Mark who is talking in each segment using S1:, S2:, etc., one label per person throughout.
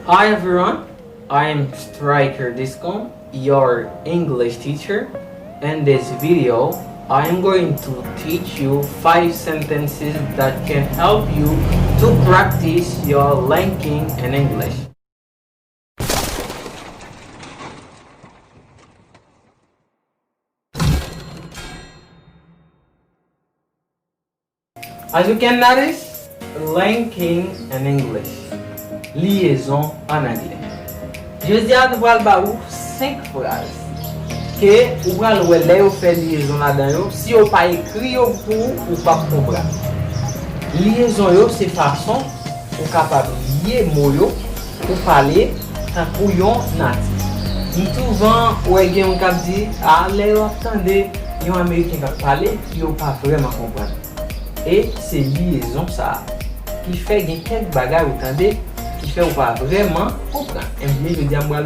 S1: Hi everyone, I am Striker Discom, your English teacher. In this video, I am going to teach you 5 sentences that can help you to practice your linking in English. As you can notice, linking in English, liaison en anglais. Je dis à nous vous 5 phrases que vous allez vous faire liaison là-dedans. Si vous pas écrit pour pas comprendre. Liaison c'est façon pour capable lier mots pour parler tant pour yon natif. Nous souvent ouais gen on cap dit allez attendez yon américain qui parler, yo pas vraiment comprendre. Et c'est liaison ça qui fait qu'il y a quelques bagages qui fait ou pas vraiment comprendre. Et je dis à moi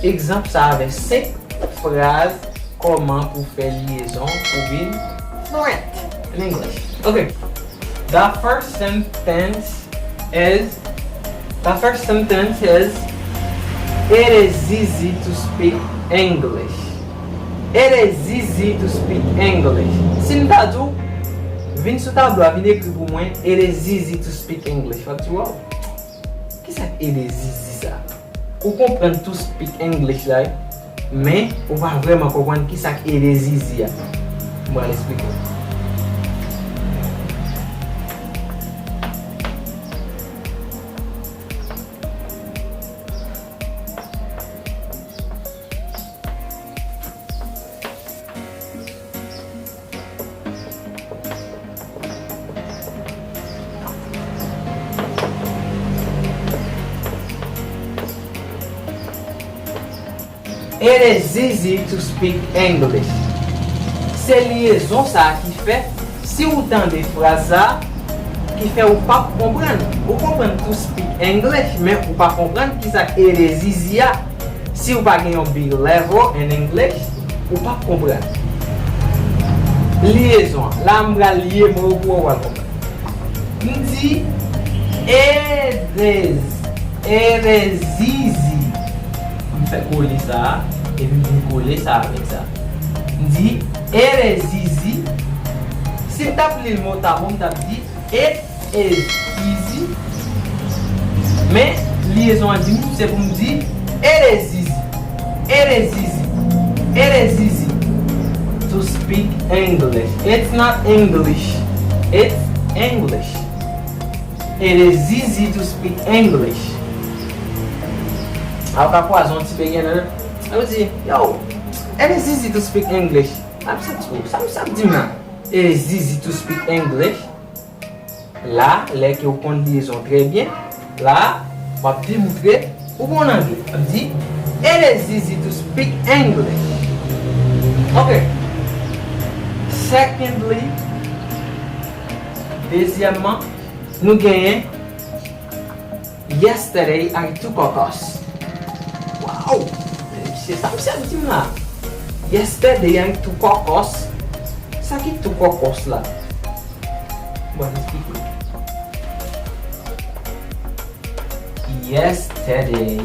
S1: exemple ça avec 5 phrases comment pour faire liaison pour bien fluent in English. Okay. The first sentence is it is easy to speak English. It is easy to speak English. Si nous avons vin sous tableau, vin écrit pour moi, it is easy to speak English. What you want? Qu'est-ce que it is easy ça? Vous comprenez to speak English là, mais on va vraiment comprendre qu'est-ce que it is easy. Moi l'expliquer. It is easy to speak English. C'est liaison ça qui fait, si vous entendez phrase ça, qui fait ou pas comprendre. Vous comprenez to speak English, mais vous pas comprendre qui ça it is easy. Si vous pas un big level in English, vous pas comprendre. Liaison, là on va lier mot pour comprendre. On dit it is easy. On fait coller ça et puis on coller ça avec ça. On dit it is easy. Si tu tapes le mot tabou, tu dit it is easy. Mais liaison en dit c'est pour me dire it is easy. It is easy. It is easy to speak English. It's not English. It's English. It is easy to speak English. Ao capoazão de beginner, eu dizia, yo, it is easy to speak English. Sabe de mim? It is easy to speak English. Là, là que eu conduisons très bien. Là, on va démontrer au bon anglais. On dit, it is easy to speak English. Okay. Secondly, deuxièmement, nous gagnons. Yesterday I took a course. Wow! Você sabe de lá. Yesterday I took a course. Sabe que took a course lá? Bora explicar. Yesterday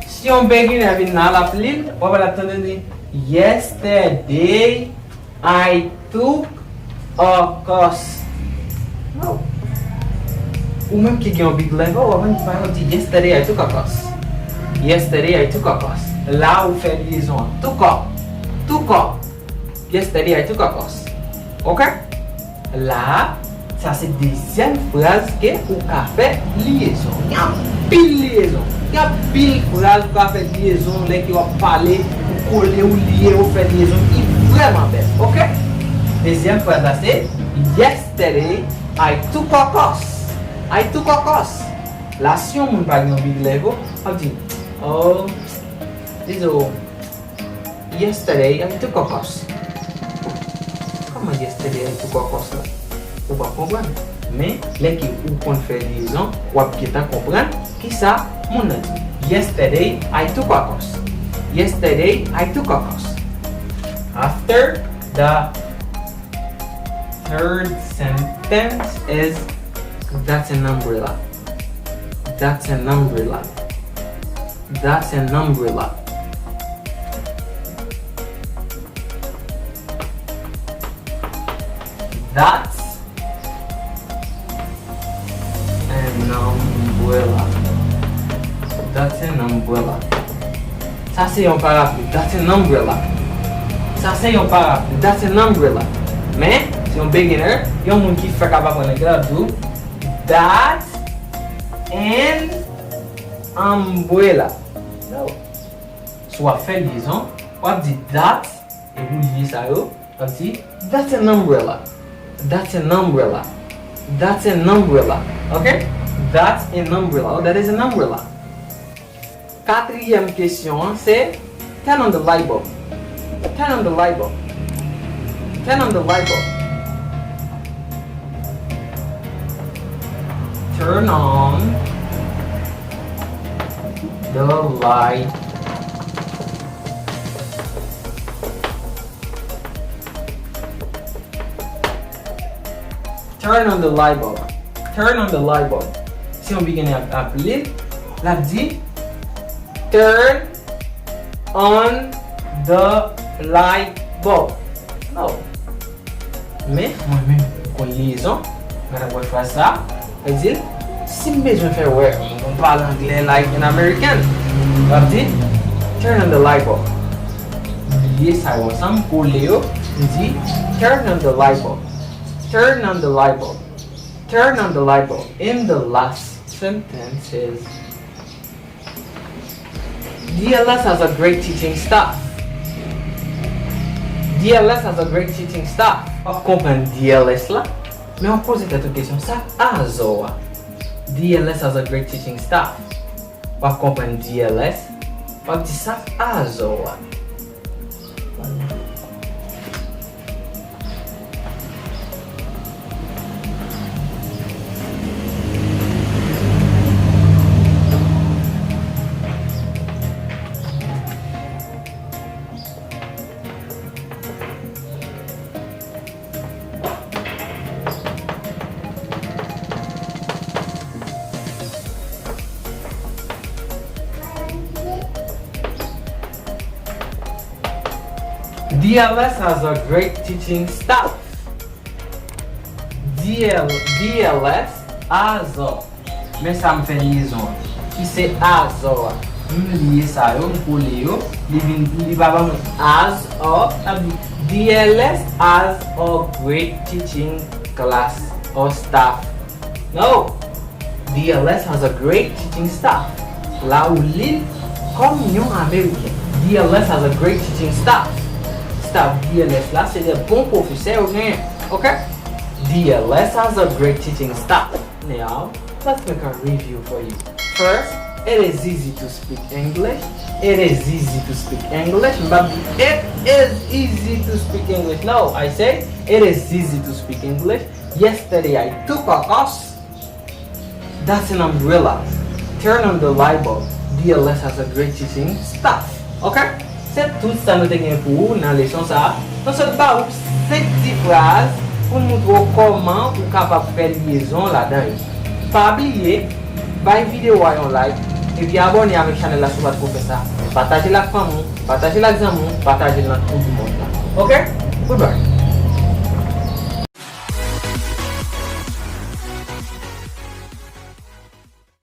S1: si on beginner vient dans la pile, on va l'attendre. Yesterday I took a course. No. Ou même qui a un big level, on va dire yesterday I took a course. Yesterday I took a course. Là on fait liaison. Took a. Yesterday I took a course. Ok? Là, ça c'est deuxième phrase que vous avez liaison. Il y a pile liaison. Il y a pile phrase pour faire liaison, là qui va parler, ou coller, ou lier, ou faire liaison, qui est vraiment belle. Ok? Deuxième phrase là c'est yesterday I took a course. I took a course. Là si on ne parle pas big level, on dit oh, désolé. Yesterday I took a course. Comment yesterday I took a course là? Vous pas comprendre. Mais les qui ou qu'on fait liaison, ou qui t'en comprendre qui ça mon a dit. Yesterday I took a course. Yesterday I took a course. After the third sentence is that's an umbrella. That's an umbrella. That's an umbrella. That's an umbrella. That's an umbrella. Ça c'est un parapluie. That's an umbrella. Ça c'est un parapluie. That's an umbrella. Mais si un beginner, il y a un monde qui fait capable de prendre le that's an umbrella. No. Soit fait liaison, on dit that et vous liez ça on dit that's an umbrella. That's an umbrella. That's an umbrella. Okay? That's an umbrella. Oh, that is an umbrella. Quatrième question, c'est turn on the light bulb. Turn on the light bulb. Turn on the light bulb. Turn on the light. Turn on the light bulb. Turn on the light bulb. Si on begin à appeler, la dit turn on the light bulb. No. Mais moi-même, pour liaison, on va faire ça. Elle dit si besoin de faire ouais, on parle anglais like an American. On dit turn on the light bulb. Lier ça ensemble pour Léo. On dit turn on the light bulb. Turn on the light bulb. Turn on the light bulb. In the last sentence is DLS has a great teaching staff. DLS has a great teaching staff. On comprend DLS là, mais on pose cette question ça a Zoa. DLS has a great teaching staff. On comprend DLS, on dit ça a Zoa. DLS has a great teaching staff. DLS has a. Mais ça me fait liaison. Qui c'est has a? Je lier ça pour Léo. Il va avoir as a. DLS has a great teaching class or staff. No. DLS has a great teaching staff. Là où l'île comme un américain. DLS has a great teaching staff. Staff DLS là, c'est des bons professeurs, ok? DLS has a great teaching staff. Now, let's make a review for you. First, it is easy to speak English. It is easy to speak English, but it is easy to speak English. No, I say it is easy to speak English. Yesterday I took a course. That's an umbrella. Turn on the light bulb. DLS has a great teaching staff. Okay? C'est tout ça nous avons pour vous dans la leçon ça. Nous sommes pas 5 petites phrases pour nous montrer comment vous êtes capable de faire liaison là-dedans. Pas oublier, like vidéo en like et puis abonnez avec la chaîne là sur votre professeur. Partagez la famille, partagez l'examen, partagez dans tout le monde. OK? Goodbye.